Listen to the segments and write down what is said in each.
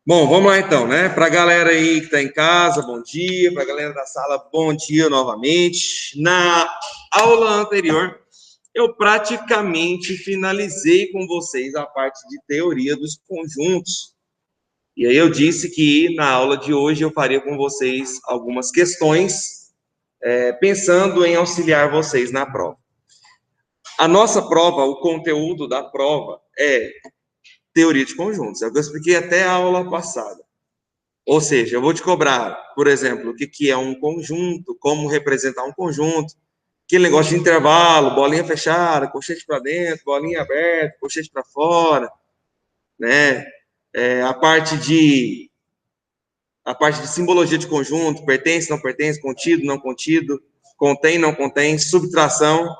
Bom, vamos lá então, né? Para a galera aí que está em casa, bom dia. Para a galera da sala, bom dia novamente. Na aula anterior, eu praticamente finalizei com vocês a parte de teoria dos conjuntos. E aí eu disse que na aula de hoje eu faria com vocês algumas questões, pensando em auxiliar vocês na prova. A nossa prova, o conteúdo da prova é teoria de conjuntos. É o que eu expliquei até a aula passada. Ou seja, eu vou te cobrar, por exemplo, o que é um conjunto, como representar um conjunto, aquele negócio de intervalo, bolinha fechada, colchete para dentro, bolinha aberta, colchete para fora, né? A parte de simbologia de conjunto, pertence, não pertence, contido, não contido, contém, não contém, subtração,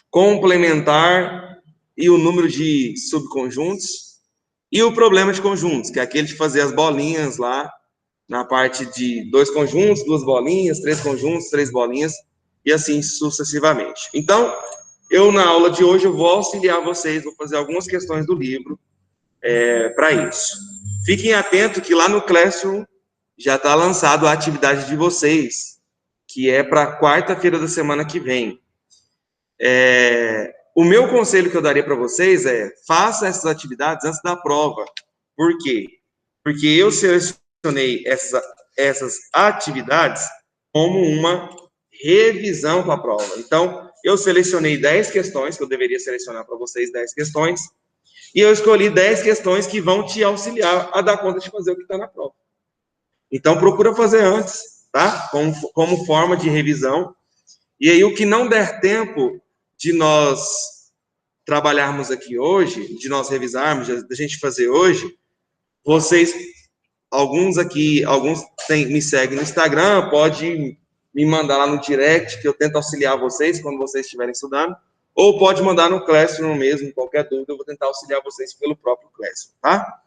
complementar e o número de subconjuntos, e o problema de conjuntos, que é aquele de fazer as bolinhas lá, na parte de 2 conjuntos, 2 bolinhas, 3 conjuntos, 3 bolinhas, e assim sucessivamente. Então, na aula de hoje, eu vou auxiliar vocês, vou fazer algumas questões do livro para isso. Fiquem atentos que lá no Classroom já está lançado a atividade de vocês, que é para quarta-feira da semana que vem. O meu conselho que eu daria para vocês é, faça essas atividades antes da prova. Por quê? Porque eu selecionei essas atividades como uma revisão para a prova. Então, eu selecionei 10 questões, que eu deveria selecionar para vocês 10 questões, e eu escolhi 10 questões que vão te auxiliar a dar conta de fazer o que está na prova. Então, procura fazer antes, tá? Como forma de revisão. E aí, o que não der tempo de nós trabalharmos aqui hoje, de nós revisarmos, da gente fazer hoje, vocês, alguns me seguem no Instagram, pode me mandar lá no direct, que eu tento auxiliar vocês quando vocês estiverem estudando, ou pode mandar no Classroom mesmo, qualquer dúvida, eu vou tentar auxiliar vocês pelo próprio Classroom, tá?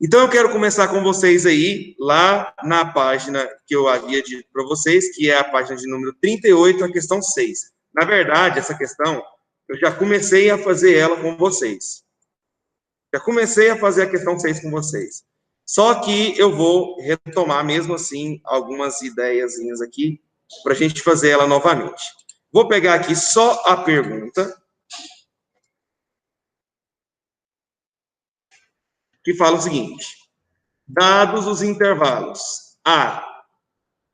Então, eu quero começar com vocês aí, lá na página que eu havia dito para vocês, que é a página de número 38, a questão 6. Na verdade, essa questão, eu já comecei a fazer ela com vocês. Já comecei a fazer a questão 6 com vocês. Só que eu vou retomar, mesmo assim, algumas ideiazinhas aqui, para a gente fazer ela novamente. Vou pegar aqui só a pergunta, que fala o seguinte: dados os intervalos A,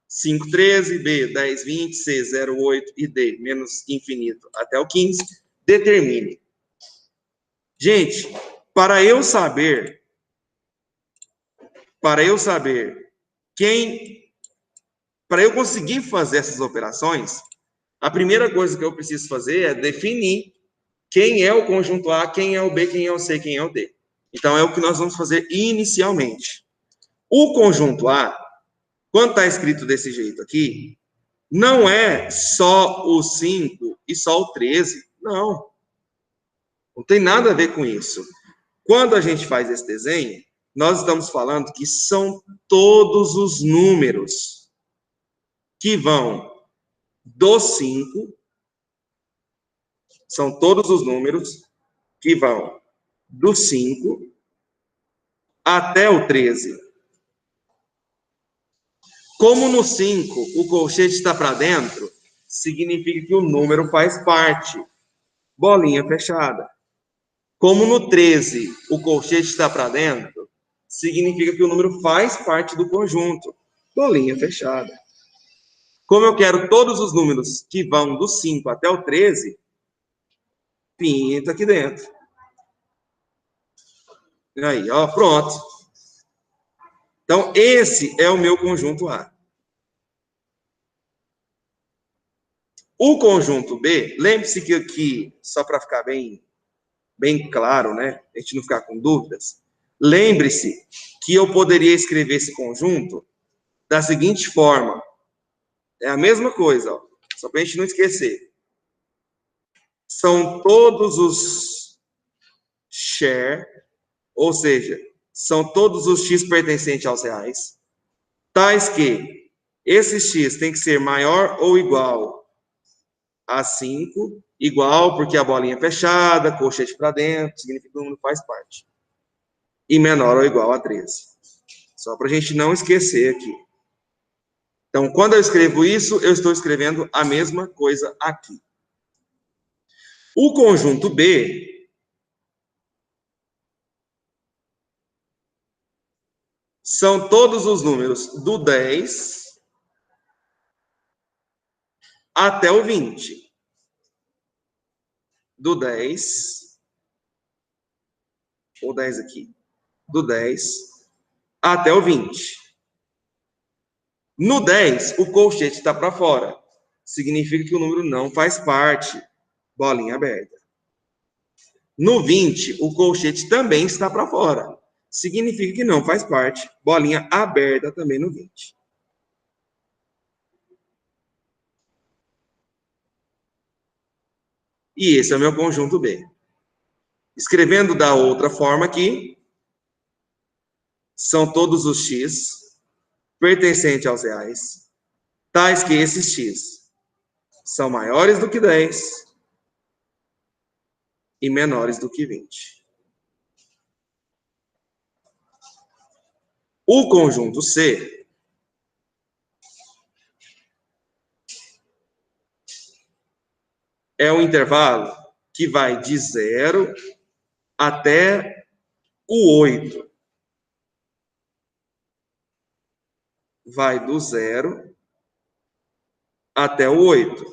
5,13, B, 10,20, C, 0,8 e D, menos infinito até o 15, determine. Gente, para eu saber para eu conseguir fazer essas operações, a primeira coisa que eu preciso fazer é definir quem é o conjunto A, quem é o B, quem é o C, quem é o D. Então, é o que nós vamos fazer inicialmente. O conjunto A, quando está escrito desse jeito aqui, não é só o 5 e só o 13. Não. Não tem nada a ver com isso. Quando a gente faz esse desenho, nós estamos falando que são todos os números que vão do 5, são todos os números que vão do 5 até o 13. Como no 5 o colchete está para dentro, significa que o número faz parte. Bolinha fechada. Como no 13 o colchete está para dentro, significa que o número faz parte do conjunto. Bolinha fechada. Como eu quero todos os números que vão do 5 até o 13, pinta aqui dentro. E aí, ó, pronto. Então, esse é o meu conjunto A. O conjunto B, lembre-se que aqui, só para ficar bem claro, né? A gente não ficar com dúvidas. Lembre-se que eu poderia escrever esse conjunto da seguinte forma. É a mesma coisa, ó, só para a gente não esquecer. São todos os share, ou seja, são todos os x pertencentes aos reais, tais que esse x tem que ser maior ou igual a 5, igual porque a bolinha é fechada, colchete para dentro, significa que o número faz parte. e menor ou igual a 13. Só para a gente não esquecer aqui. Então, quando eu escrevo isso, eu estou escrevendo a mesma coisa aqui. O conjunto B são todos os números do 10 até o 20. Do 10, ou 10 aqui, do 10 até o 20. No 10, o colchete está para fora. Significa que o número não faz parte. Bolinha aberta. No 20, o colchete também está para fora. Significa que não faz parte. Bolinha aberta também no 20. E esse é o meu conjunto B. Escrevendo da outra forma aqui, são todos os x pertencentes aos reais, tais que esses x são maiores do que 10 e menores do que 20. O conjunto C é um intervalo que vai de 0 até o 8. Vai do 0 até o 8.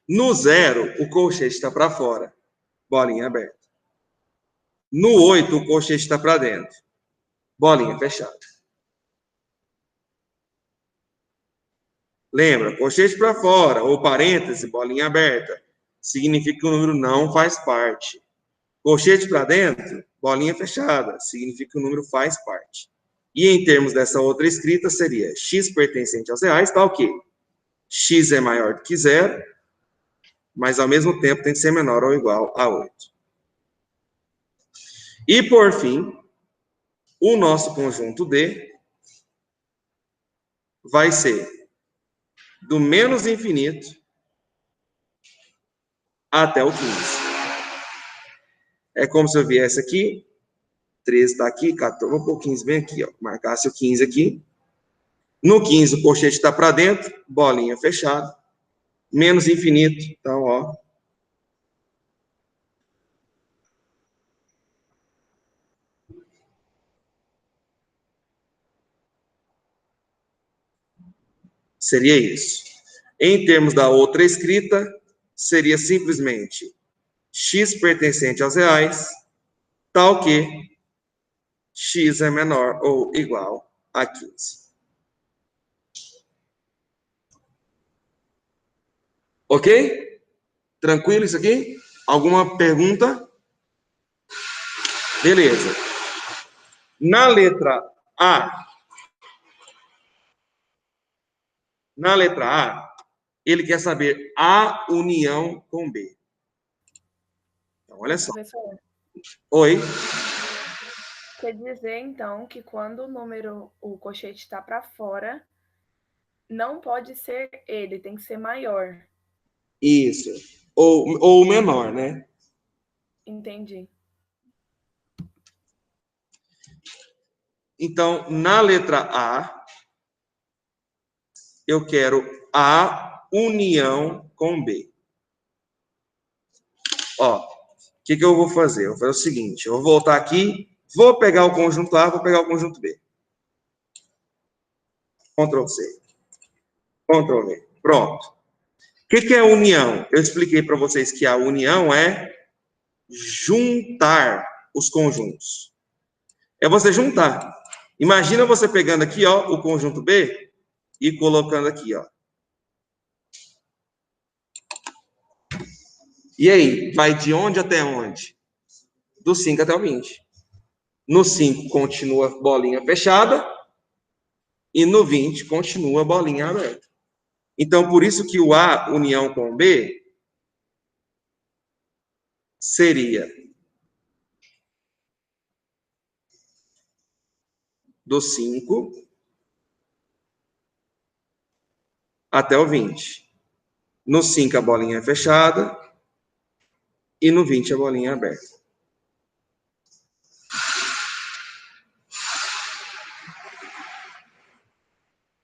No 0, o colchete está para fora. Bolinha aberta. No 8, o colchete está para dentro. Bolinha fechada. Lembra? Colchete para fora, ou parêntese, bolinha aberta. Significa que o número não faz parte. Colchete para dentro, bolinha fechada. Significa que o número faz parte. E em termos dessa outra escrita, seria x pertencente aos reais, tá o quê? X é maior do que 0, mas ao mesmo tempo tem que ser menor ou igual a 8. E por fim, o nosso conjunto D vai ser do menos infinito até o 15. É como se eu viesse aqui, 13 está aqui, 14, vou pôr o 15 bem aqui, ó, marcasse o 15 aqui. No 15, o colchete está para dentro, bolinha fechada, menos infinito, então, ó. Seria isso. Em termos da outra escrita, seria simplesmente x pertencente aos reais, tal que x é menor ou igual a 15. Ok? Tranquilo isso aqui? Alguma pergunta? Beleza. Na letra A, ele quer saber A união com B. Então, olha só. Professor, Oi? quer dizer, então, que quando o colchete está para fora, não pode ser ele, tem que ser maior. Isso. Ou menor, né? Entendi. Então, na letra A, eu quero A união com B. Ó, o que eu vou fazer? Eu vou fazer o seguinte, eu vou voltar aqui, vou pegar o conjunto A, vou pegar o conjunto B. Ctrl C. Ctrl V. Pronto. O que é união? Eu expliquei para vocês que a união é juntar os conjuntos. É você juntar. Imagina você pegando aqui, ó, o conjunto B e colocando aqui, ó. E aí, vai de onde até onde? Do 5 até o 20. No 5 continua bolinha fechada e no 20 continua bolinha aberta. Então, por isso que o A união com o B seria do 5 até o 20. No 5 a bolinha é fechada e no 20 a bolinha é aberta.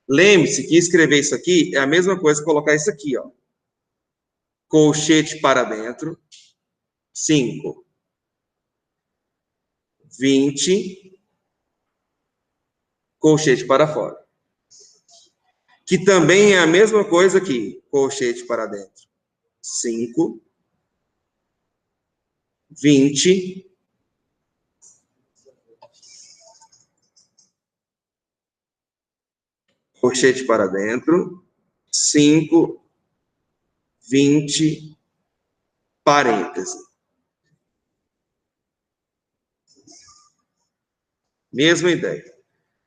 Lembre-se que escrever isso aqui é a mesma coisa que colocar isso aqui, ó. Colchete para dentro, 5, 20, colchete para fora. Que também é a mesma coisa aqui, colchete para dentro, 5, 20, colchete para dentro, 5, 20, parêntese. Mesma ideia.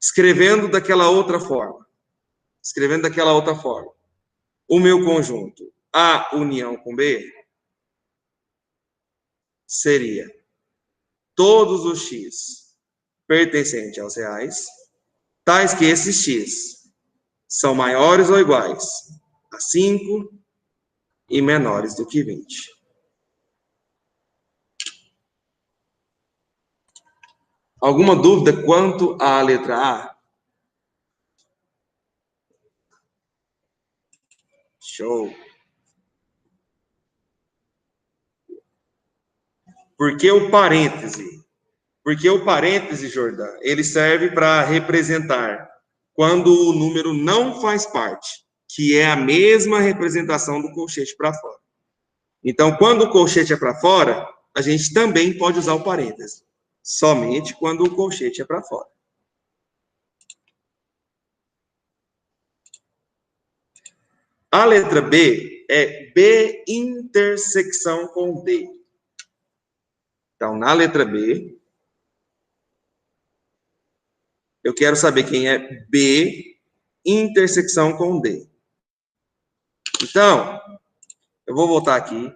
Escrevendo daquela outra forma. O meu conjunto A união com B seria todos os x pertencentes aos reais, tais que esses x são maiores ou iguais a 5 e menores do que 20. Alguma dúvida quanto à letra A? Show. Por que o parêntese? Porque o parêntese, Jordão, ele serve para representar quando o número não faz parte, que é a mesma representação do colchete para fora. Então, quando o colchete é para fora, a gente também pode usar o parêntese. Somente quando o colchete é para fora. A letra B é B intersecção com D. Então, na letra B, eu quero saber quem é B intersecção com D. Então, eu vou voltar aqui,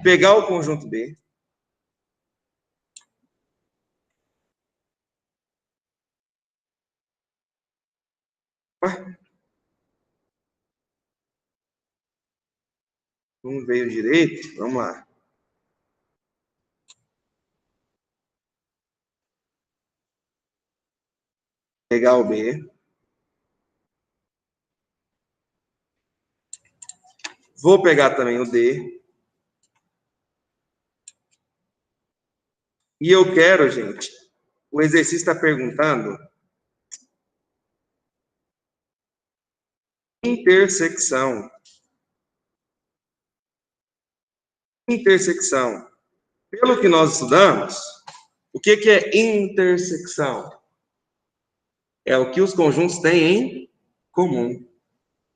pegar o conjunto B. Não veio direito? Vamos lá. Pegar o B. Vou pegar também o D. E eu quero, gente, o exercício está perguntando intersecção. Intersecção. Pelo que nós estudamos, o que é intersecção? É o que os conjuntos têm em comum.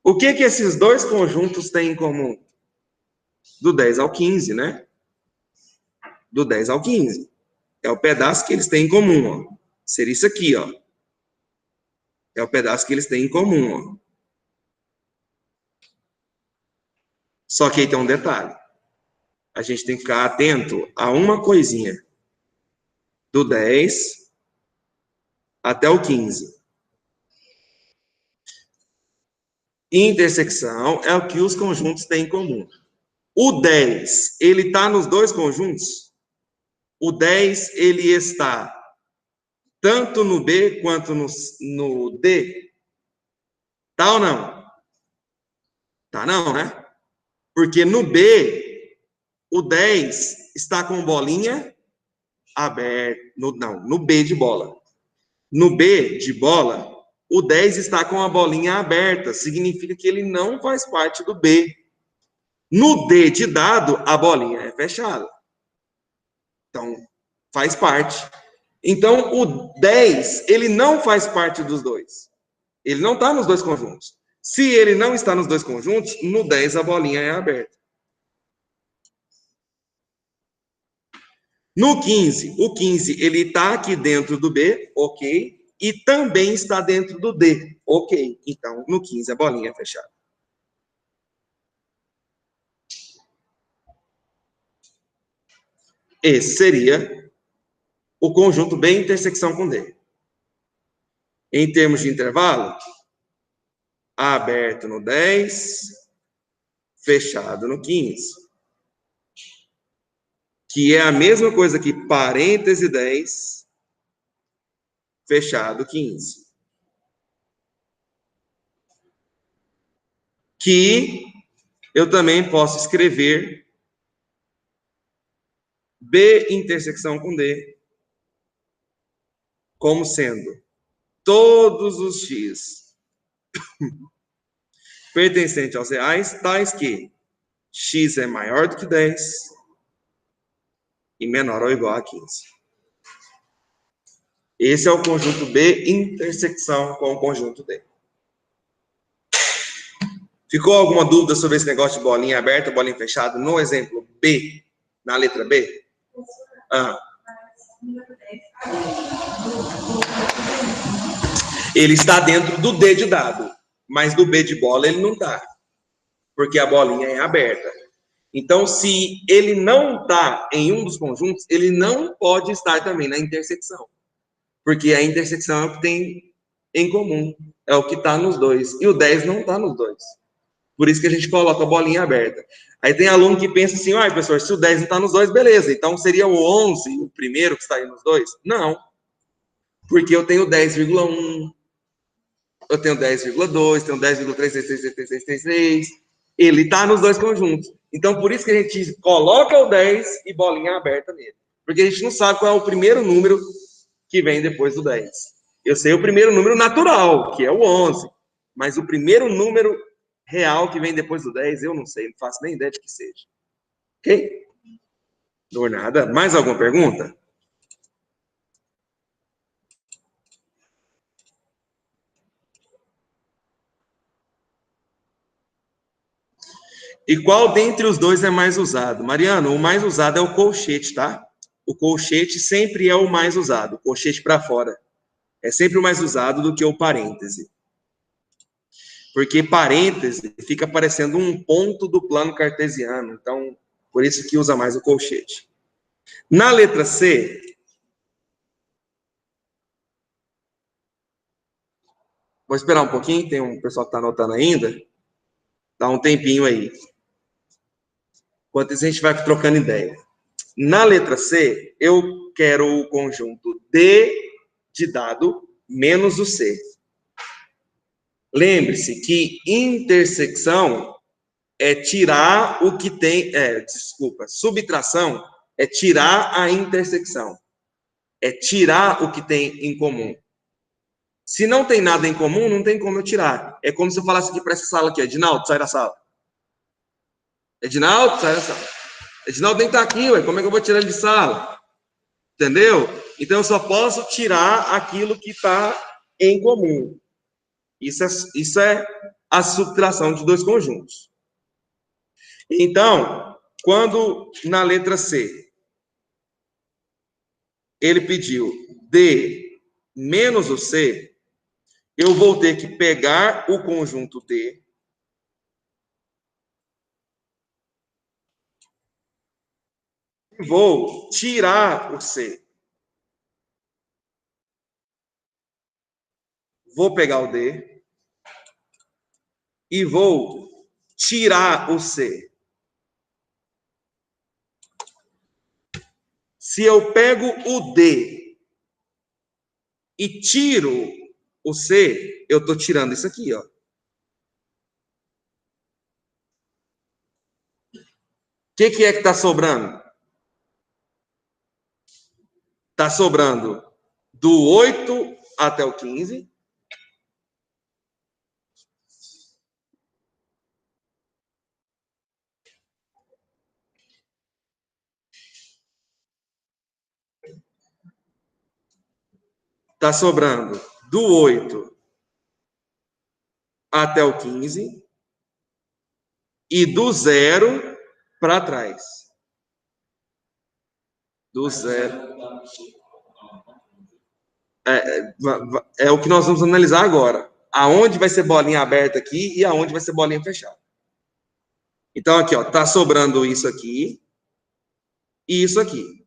O que esses dois conjuntos têm em comum? Do 10 ao 15, né? Do 10 ao 15. É o pedaço que eles têm em comum, ó. Seria isso aqui, ó. É o pedaço que eles têm em comum, ó. Só que aí tem um detalhe. A gente tem que ficar atento a uma coisinha. Do 10 até o 15. Intersecção é o que os conjuntos têm em comum. O 10, ele está nos dois conjuntos? O 10, ele está tanto no B quanto no D? Tá ou não? Tá não, né? Porque no B, o 10 está com bolinha aberta. No B de bola. No B de bola, o 10 está com a bolinha aberta. Significa que ele não faz parte do B. No D de dado, a bolinha é fechada. Então, faz parte. Então, o 10, ele não faz parte dos dois. Ele não está nos dois conjuntos. Se ele não está nos dois conjuntos, no 10 a bolinha é aberta. No 15, o 15, ele está aqui dentro do B, ok, e também está dentro do D, ok. Então, no 15 a bolinha é fechada. Esse seria o conjunto B intersecção com D. Em termos de intervalo, aberto no 10, fechado no 15. Que é a mesma coisa que parêntese 10, fechado 15. que eu também posso escrever B intersecção com D como sendo todos os x pertencentes aos reais, tais que x é maior do que 10 e menor ou igual a 15. Esse é o conjunto B intersecção com o conjunto D. Ficou alguma dúvida sobre esse negócio de bolinha aberta, bolinha fechada? No exemplo B, na letra B? Ele está dentro do D de dado, mas do B de bola ele não está, porque a bolinha é aberta. Então, se ele não está em um dos conjuntos, ele não pode estar também na intersecção, porque a intersecção é o que tem em comum, é o que está nos dois, e o 10 não está nos dois. Por isso que a gente coloca a bolinha aberta. Aí tem aluno que pensa assim, professor, se o 10 não está nos dois, beleza, então seria o 11 o primeiro que está aí nos dois? Não, porque eu tenho 10,1, eu tenho 10,2, tenho 10,366, ele está nos dois conjuntos. Então, por isso que a gente coloca o 10 e bolinha aberta nele. Porque a gente não sabe qual é o primeiro número que vem depois do 10. Eu sei o primeiro número natural, que é o 11. Mas o primeiro número real que vem depois do 10, eu não sei, não faço nem ideia de que seja. Ok? Não nada. Mais alguma pergunta? E qual dentre os dois é mais usado? Mariano, o mais usado é o colchete, tá? O colchete sempre é o mais usado, o colchete para fora. É sempre o mais usado do que o parêntese. Porque parêntese fica parecendo um ponto do plano cartesiano. Então, por isso que usa mais o colchete. Na letra C, vou esperar um pouquinho, tem um pessoal que está anotando ainda. Dá um tempinho aí. Enquanto isso, a gente vai trocando ideia. Na letra C, eu quero o conjunto D de dado menos o C. Lembre-se que intersecção é tirar o que tem... subtração é tirar a intersecção. É tirar o que tem em comum. Se não tem nada em comum, não tem como eu tirar. É como se eu falasse aqui para essa sala aqui, Edinaldo, sai da sala. Edinaldo, sai da sala. Edinaldo nem está aqui, ué, como é que eu vou tirar ele de sala? Entendeu? Então, eu só posso tirar aquilo que está em comum. Isso é a subtração de dois conjuntos. Então, quando na letra C, ele pediu D menos o C, eu vou ter que pegar o conjunto D e vou tirar o C. Vou pegar o D e vou tirar o C. Se eu pego o D e tiro o C, eu estou tirando isso aqui, ó. O que é que está sobrando? Está sobrando do 8 até o 15. Está sobrando do 8 até o 15 e do 0 para trás. Do 0. É o que nós vamos analisar agora. Aonde vai ser bolinha aberta aqui e aonde vai ser bolinha fechada. Então, aqui, ó, tá sobrando isso aqui e isso aqui.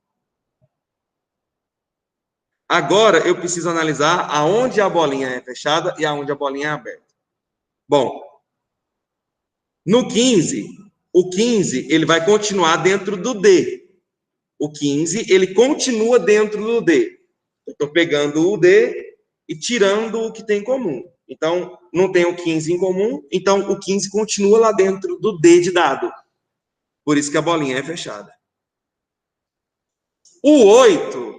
Agora, eu preciso analisar aonde a bolinha é fechada e aonde a bolinha é aberta. Bom, no 15, o 15, ele vai continuar dentro do D. O 15, ele continua dentro do D. Eu estou pegando o D e tirando o que tem em comum. Então, não tem o 15 em comum, então o 15 continua lá dentro do D de dado. Por isso que a bolinha é fechada. O 8,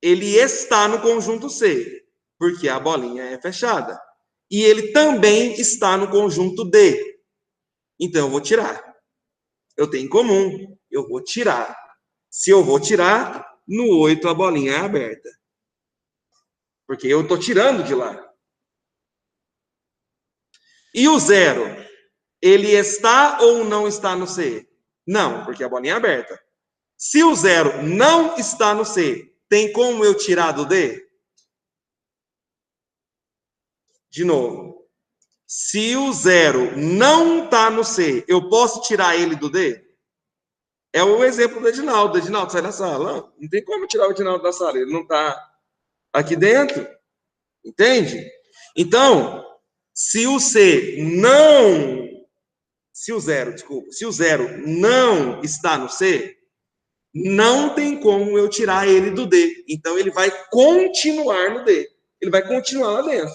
ele está no conjunto C, porque a bolinha é fechada. E ele também está no conjunto D. Então, eu vou tirar. Eu tenho em comum, eu vou tirar. Se eu vou tirar, no 8 a bolinha é aberta. Porque eu estou tirando de lá. E o 0, ele está ou não está no C? Não, porque a bolinha é aberta. Se o 0 não está no C, tem como eu tirar do D? De novo. Se o 0 não está no C, eu posso tirar ele do D? É o exemplo do Edinaldo. O Edinaldo sai da sala. Não tem como tirar o Edinaldo da sala. Ele não está aqui dentro. Entende? Então, se o 0 não está no C, não tem como eu tirar ele do D. Então, ele vai continuar no D. Ele vai continuar lá dentro.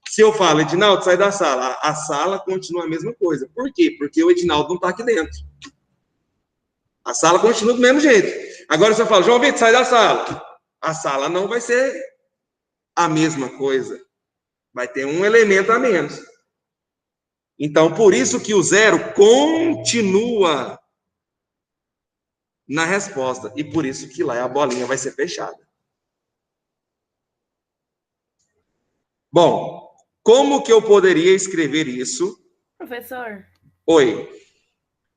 Se eu falo, Edinaldo, sai da sala, a sala continua a mesma coisa. Por quê? Porque o Edinaldo não está aqui dentro. A sala continua do mesmo jeito. Agora, se eu falo, João Vitor, sai da sala, a sala não vai ser a mesma coisa. Vai ter um elemento a menos. Então, por isso que o 0 continua na resposta. E por isso que lá a bolinha vai ser fechada. Bom, como que eu poderia escrever isso? Professor? Oi.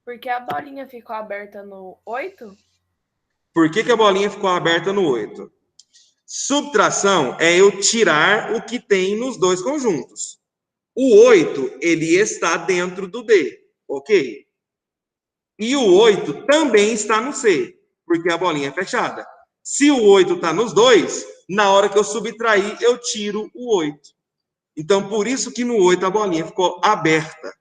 Por que a bolinha ficou aberta no 8? Por que a bolinha ficou aberta no 8? Subtração é eu tirar o que tem nos dois conjuntos. O 8, ele está dentro do D, ok? E o 8 também está no C, porque a bolinha é fechada. Se o 8 está nos dois, na hora que eu subtrair, eu tiro o 8. Então, por isso que no 8 a bolinha ficou aberta.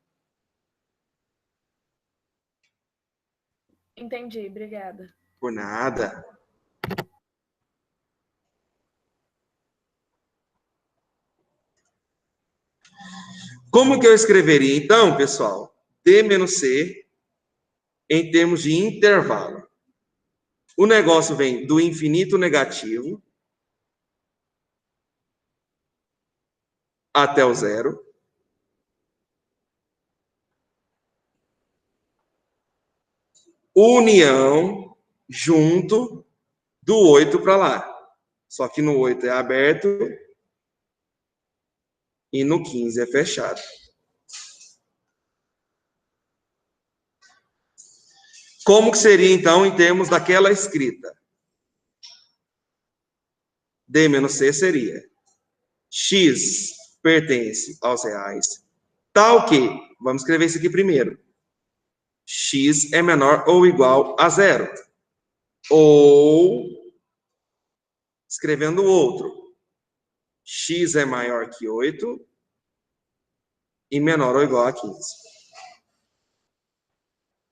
Entendi, obrigada. Por nada. Como que eu escreveria, então, pessoal? D menos C em termos de intervalo. O negócio vem do infinito negativo até o 0. União junto do 8 para lá. Só que no 8 é aberto e no 15 é fechado. Como que seria, então, em termos daquela escrita? D menos C seria X pertence aos reais, tal que, vamos escrever isso aqui primeiro, X é menor ou igual a 0. Ou, escrevendo o outro, X é maior que 8 e menor ou igual a 15.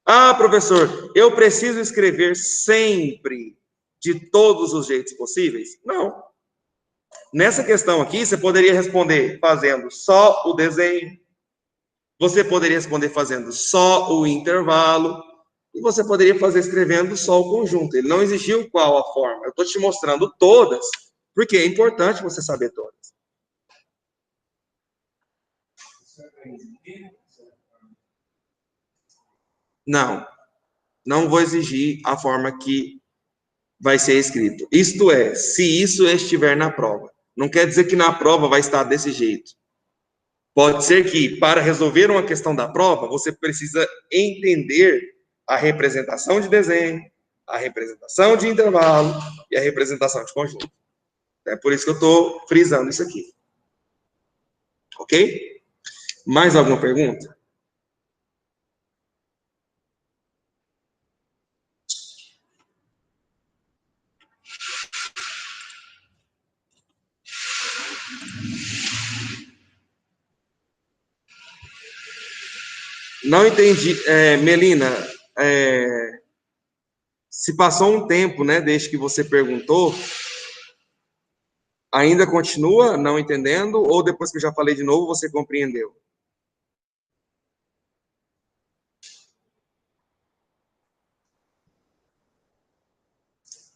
Ah, professor, eu preciso escrever sempre de todos os jeitos possíveis? Não. Nessa questão aqui, você poderia responder fazendo só o desenho, você poderia responder fazendo só o intervalo, e você poderia fazer escrevendo só o conjunto. Ele não exigiu qual a forma. Eu estou te mostrando todas, porque é importante você saber todas. Não, não vou exigir a forma que vai ser escrito. Isto é, se isso estiver na prova. Não quer dizer que na prova vai estar desse jeito. Pode ser que, para resolver uma questão da prova, você precisa entender a representação de desenho, a representação de intervalo e a representação de conjunto. É por isso que eu estou frisando isso aqui. Ok? Mais alguma pergunta? Não entendi. Melina, se passou um tempo, né, desde que você perguntou, Ainda continua não entendendo? Ou depois que eu já falei de novo, você compreendeu?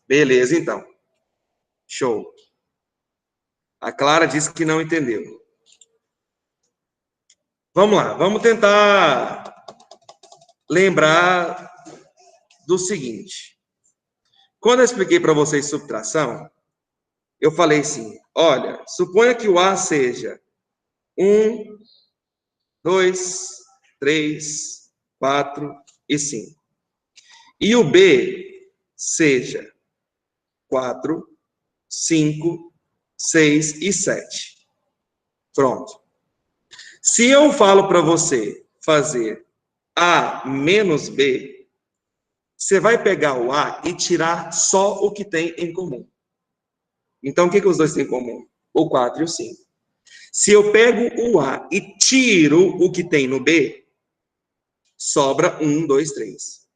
Beleza, então. Show. A Clara disse que não entendeu. Vamos lá, vamos tentar lembrar do seguinte. Quando eu expliquei para vocês subtração, eu falei assim, olha, suponha que o A seja 1, 2, 3, 4 e 5. E o B seja 4, 5, 6 e 7. Pronto. Se eu falo para você fazer A menos B, você vai pegar o A e tirar só o que tem em comum. Então, o que os dois têm em comum? O 4 e o 5. Se eu pego o A e tiro o que tem no B, sobra 1, 2, 3.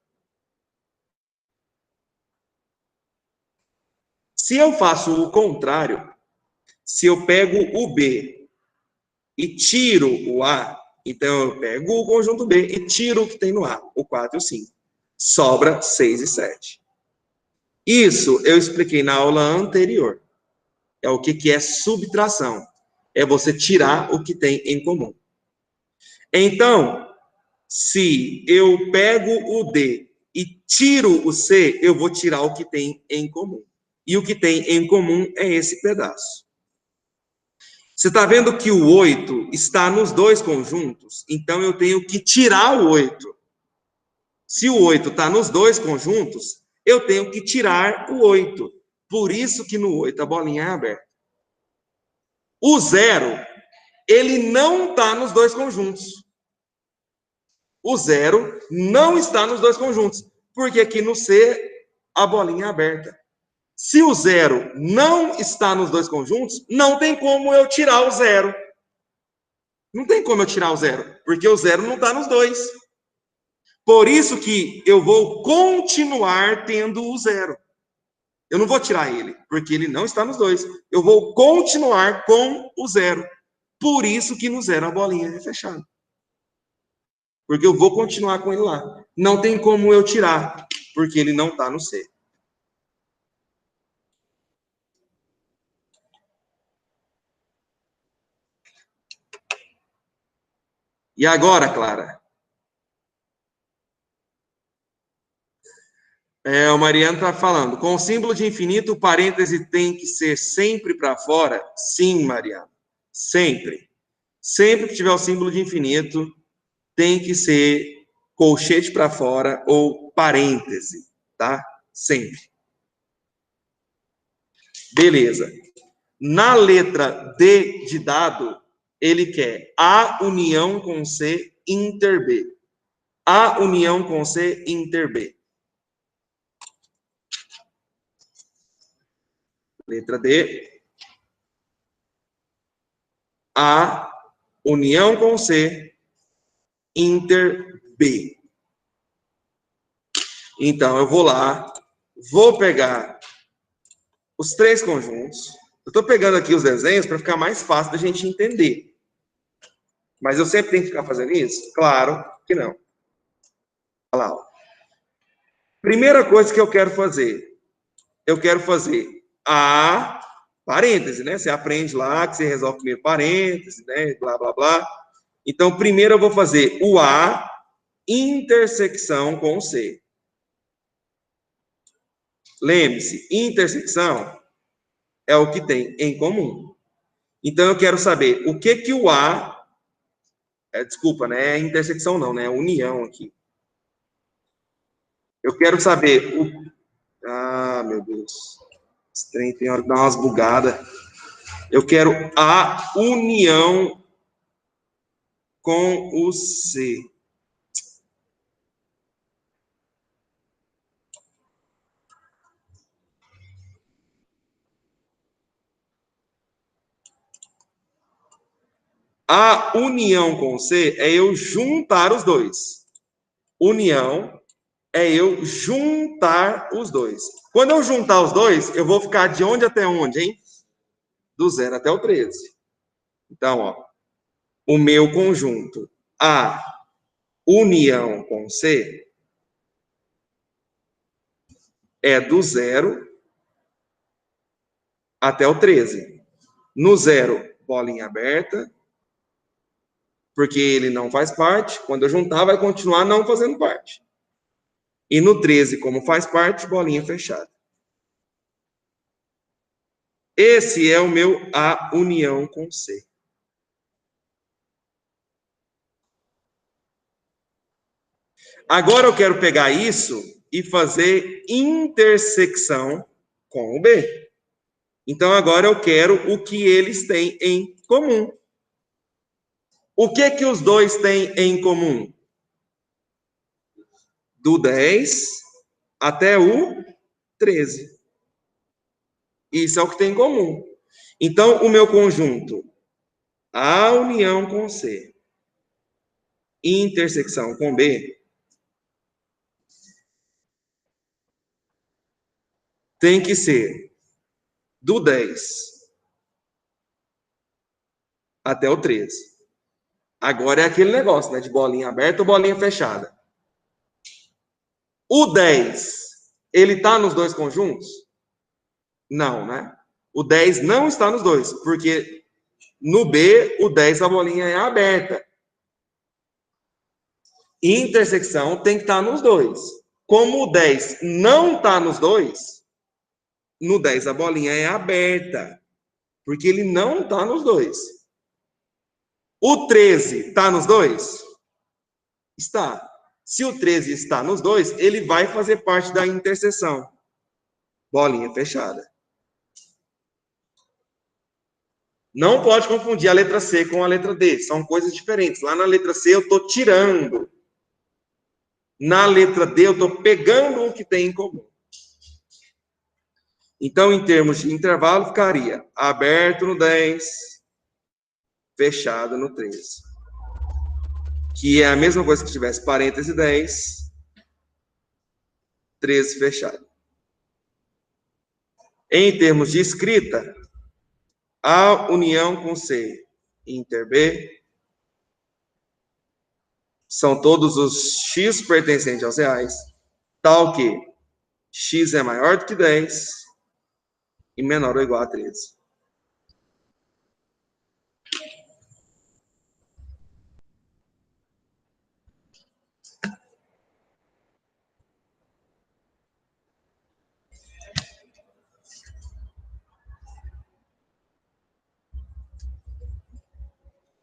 Se eu faço o contrário, se eu pego o B e tiro o A, então eu pego o conjunto B e tiro o que tem no A, o 4 e o 5. Sobra 6 e 7. Isso eu expliquei na aula anterior. É o que é subtração. É você tirar o que tem em comum. Então, se eu pego o D e tiro o C, eu vou tirar o que tem em comum. E o que tem em comum é esse pedaço. Você está vendo que o 8 está nos dois conjuntos? Então, eu tenho que tirar o 8. Se o 8 está nos dois conjuntos, eu tenho que tirar o 8. Por isso que no 8 a bolinha é aberta. O 0, ele não está nos dois conjuntos. O 0 não está nos dois conjuntos, porque aqui no C a bolinha é aberta. Se o 0 não está nos dois conjuntos, não tem como eu tirar o 0. Não tem como eu tirar o 0, porque o 0 não está nos dois. Por isso que eu vou continuar tendo o 0. Eu não vou tirar ele, porque ele não está nos dois. Eu vou continuar com o 0. Por isso que no 0 a bolinha é fechada. Porque eu vou continuar com ele lá. Não tem como eu tirar, porque ele não está no C. E agora, Clara? O Mariano está falando. Com o símbolo de infinito, o parêntese tem que ser sempre para fora? Sim, Mariano. Sempre. Sempre que tiver o símbolo de infinito, tem que ser colchete para fora ou parêntese, tá? Sempre. Beleza. Na letra D de dado, ele quer A união com C inter B. A união com C inter B. Letra D. A união com C inter B. Então, eu vou lá, vou pegar os três conjuntos. Eu estou pegando aqui os desenhos para ficar mais fácil da gente entender. Mas eu sempre tenho que ficar fazendo isso? Claro que não. Olha lá. Ó. Primeira coisa que eu quero fazer a parêntese, né? Você aprende lá que você resolve primeiro parêntese, né? Blá, blá, blá. Então, primeiro eu vou fazer o A intersecção com o C. Lembre-se, intersecção é o que tem em comum. Então, eu quero saber o que o A... desculpa, né? É intersecção não, né? É união aqui. Eu quero saber o... Ah, meu Deus. Esse trem tem hora que dá umas bugadas. Eu quero a união com o C. A união com o C é eu juntar os dois. União é eu juntar os dois. Quando eu juntar os dois, eu vou ficar de onde até onde, hein? do 0 até o 13. Então, ó, o meu conjunto A união com C é do 0 até o 13. No 0, bolinha aberta, porque ele não faz parte. Quando eu juntar, vai continuar não fazendo parte. E no 13, como faz parte, bolinha fechada. Esse é o meu A união com C. Agora eu quero pegar isso e fazer intersecção com o B. Então agora eu quero o que eles têm em comum. O que que os dois têm em comum? Do 10 até o 13. Isso é o que tem em comum. Então, o meu conjunto A união com C, intersecção com B, tem que ser do 10 até o 13. Agora é aquele negócio, né? De bolinha aberta ou bolinha fechada. O 10, ele está nos dois conjuntos? Não, né? O 10 não está nos dois, porque no B, o 10, a bolinha é aberta. Intersecção tem que estar nos dois. Como o 10 não está nos dois, no 10 a bolinha é aberta, porque ele não está nos dois. O 13 está nos dois? Está. Se o 13 está nos dois, ele vai fazer parte da interseção. Bolinha fechada. Não pode confundir a letra C com a letra D. São coisas diferentes. Lá na letra C eu estou tirando. Na letra D eu estou pegando o que tem em comum. Então, em termos de intervalo, ficaria aberto no 10, fechado no 13. Que é a mesma coisa que tivesse parêntese 10, 13 fechado. Em termos de escrita, A união com C, inter B, são todos os x pertencentes aos reais, tal que x é maior do que 10 e menor ou igual a 13.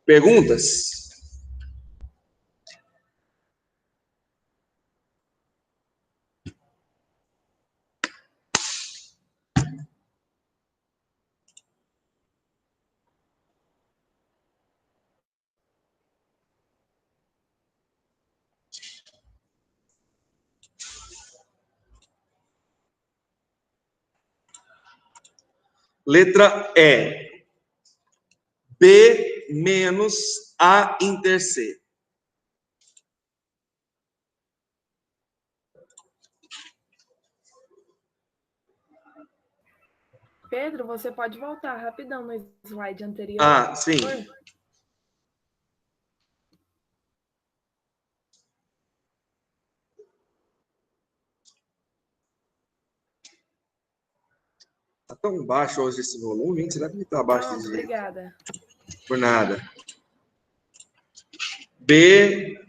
Perguntas? Letra E. B menos A inter C. Pedro, você pode voltar rapidão no slide anterior? Ah, sim. Está tão baixo hoje esse volume, hein? Será que ele está baixo desse jeito? Obrigada. Por nada. B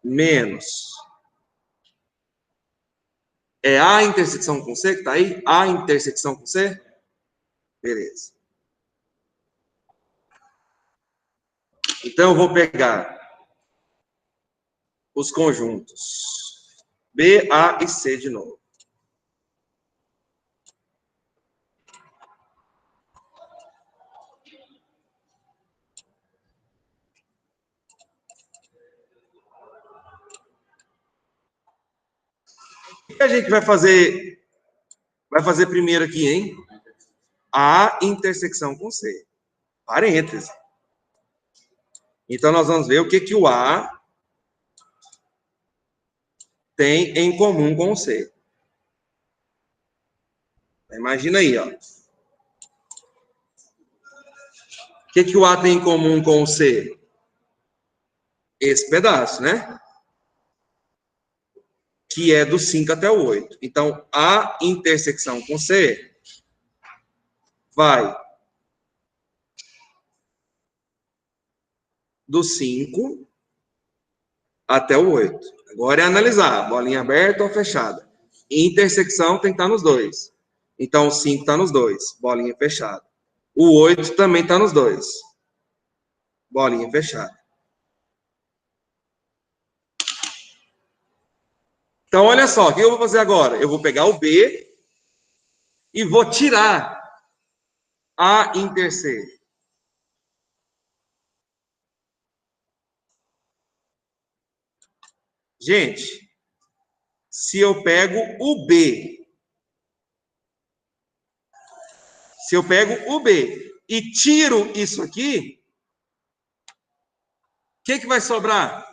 menos. É A intersecção com C que está aí? A intersecção com C? Beleza. Então, eu vou pegar os conjuntos B, A e C de novo. O que a gente vai fazer? Vai fazer primeiro aqui, hein? A intersecção com C. Parêntese. Então, nós vamos ver o que o A tem em comum com o C. Imagina aí, ó. O que o A tem em comum com o C? Esse pedaço, né? Que é do 5 até o 8. Então, a intersecção com C vai do 5 até o 8. Agora é analisar, bolinha aberta ou fechada. Intersecção tem que estar nos dois. Então, o 5 está nos dois, bolinha fechada. O 8 também está nos dois, bolinha fechada. Então, olha só, o que eu vou fazer agora? Eu vou pegar o B e vou tirar a inter C. Gente, se eu pego o B, e tiro isso aqui, o que vai sobrar?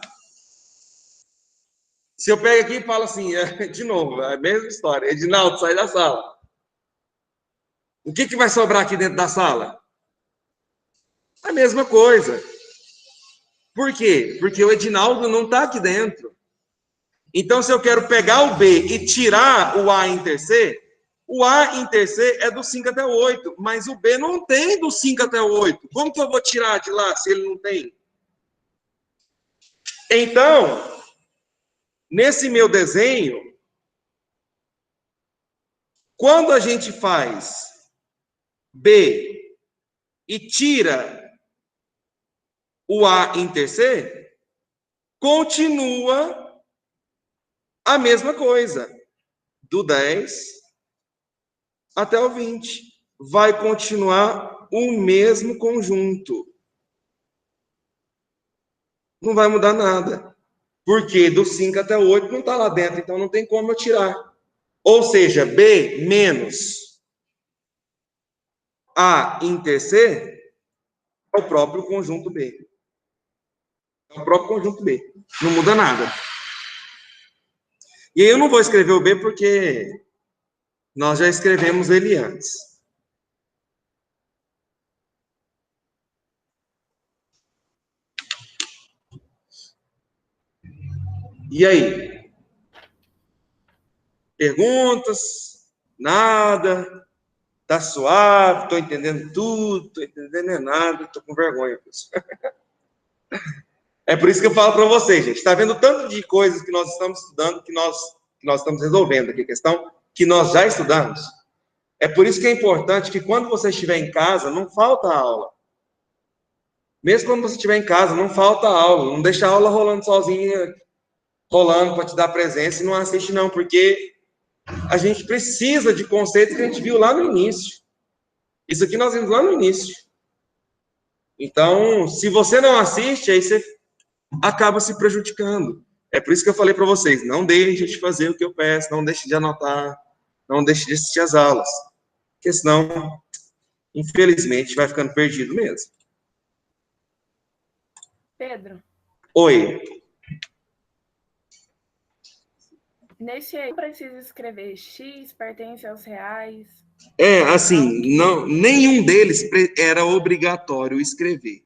Se eu pego aqui e falo assim, de novo, é a mesma história. Edinaldo, sai da sala. O que vai sobrar aqui dentro da sala? A mesma coisa. Por quê? Porque o Edinaldo não está aqui dentro. Então, se eu quero pegar o B e tirar o A inter C, o A inter C é do 5 até o 8, mas o B não tem do 5 até o 8. Como que eu vou tirar de lá se ele não tem? Então, nesse meu desenho, quando a gente faz B e tira o A inter C, continua a mesma coisa. Do 10 até o 20. Vai continuar o mesmo conjunto. Não vai mudar nada. Porque do 5 até o 8 não está lá dentro, então não tem como eu tirar. Ou seja, B menos A inter C é o próprio conjunto B. É o próprio conjunto B. Não muda nada. E aí eu não vou escrever o B porque nós já escrevemos ele antes. E aí? Perguntas? Nada? Tá suave? Tô entendendo tudo? Tô entendendo nada? Tô com vergonha, pessoal. É por isso que eu falo para vocês, gente. Está vendo tanto de coisas que nós estamos estudando, que nós estamos resolvendo aqui, questão que nós já estudamos. É por isso que é importante que quando você estiver em casa, não falta aula. Mesmo quando você estiver em casa, não falta aula. Não deixa a aula rolando sozinha, rolando para te dar presença e não assiste, não, porque a gente precisa de conceitos que a gente viu lá no início. Isso aqui nós vimos lá no início. Então, se você não assiste, aí você acaba se prejudicando. É por isso que eu falei para vocês, não deixe de fazer o que eu peço, não deixe de anotar, não deixe de assistir as aulas, porque senão, infelizmente, vai ficando perdido mesmo. Pedro. Oi. Nesse aí, precisa escrever X pertence aos reais. É, assim, não, nenhum deles era obrigatório escrever.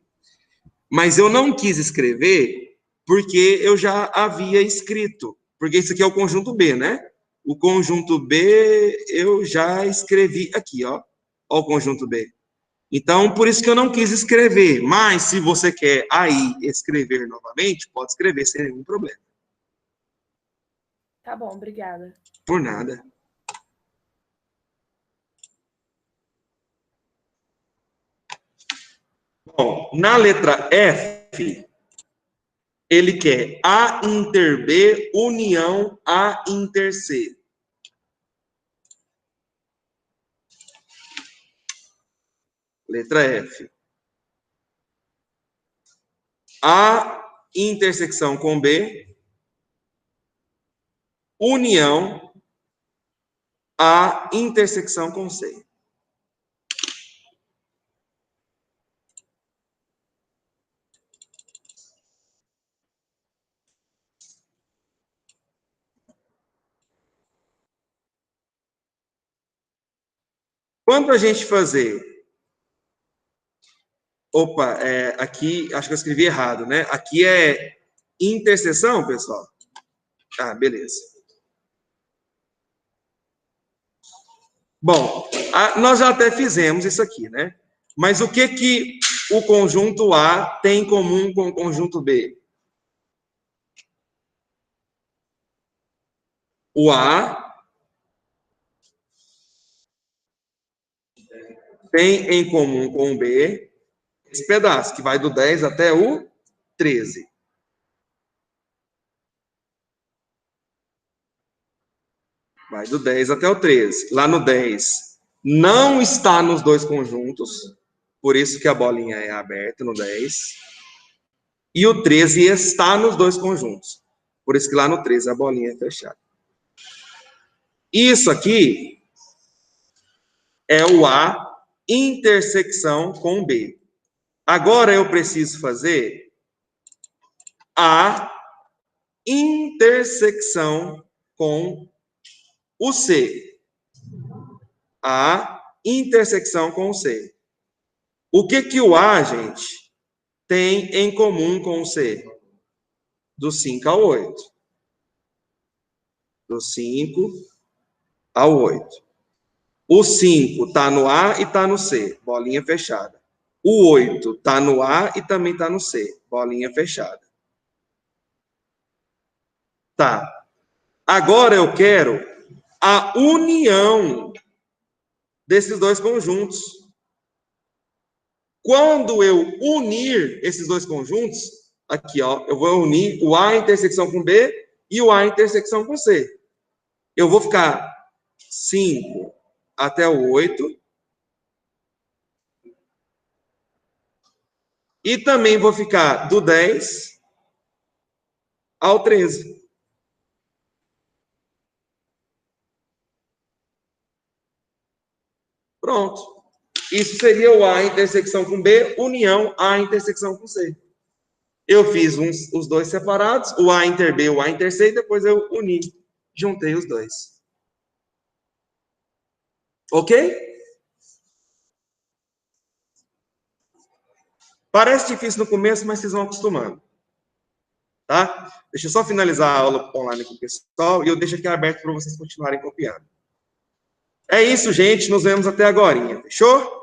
Mas eu não quis escrever porque eu já havia escrito. Porque isso aqui é o conjunto B, né? O conjunto B eu já escrevi aqui, ó. Ó o conjunto B. Então, por isso que eu não quis escrever. Mas, se você quer aí escrever novamente, pode escrever sem nenhum problema. Tá bom, obrigada. Por nada. Bom, na letra F, ele quer A inter B união A inter C. Letra F. A intersecção com B, união A intersecção com C. Quando a gente fazer Opa, aqui, acho que eu escrevi errado, né? Aqui é interseção, pessoal? Ah, beleza. Bom, nós já até fizemos isso aqui, né? Mas o que o conjunto A tem em comum com o conjunto B? O A tem em comum com o B esse pedaço, que vai do 10 até o 13. Vai do 10 até o 13. Lá no 10 não está nos dois conjuntos, por isso que a bolinha é aberta no 10. E o 13 está nos dois conjuntos, por isso que lá no 13 a bolinha é fechada. Isso aqui é o A intersecção com o B. Agora eu preciso fazer a intersecção com o C. A intersecção com o C. O que o A, gente, tem em comum com o C? Do 5 ao 8. Do 5 ao 8. O 5 está no A e está no C, bolinha fechada. O 8 está no A e também está no C, bolinha fechada. Tá. Agora eu quero a união desses dois conjuntos. Quando eu unir esses dois conjuntos, aqui, ó, eu vou unir o A intersecção com B e o A intersecção com C. Eu vou ficar 5 até o 8. E também vou ficar do 10 ao 13. Pronto. Isso seria o A intersecção com B, união A intersecção com C. Eu fiz os dois separados, o A inter B, o A inter C, e depois eu uni, juntei os dois. Ok? Parece difícil no começo, mas vocês vão acostumando. Tá? Deixa eu só finalizar a aula online com o pessoal e eu deixo aqui aberto para vocês continuarem copiando. É isso, gente. Nos vemos até agora. Fechou?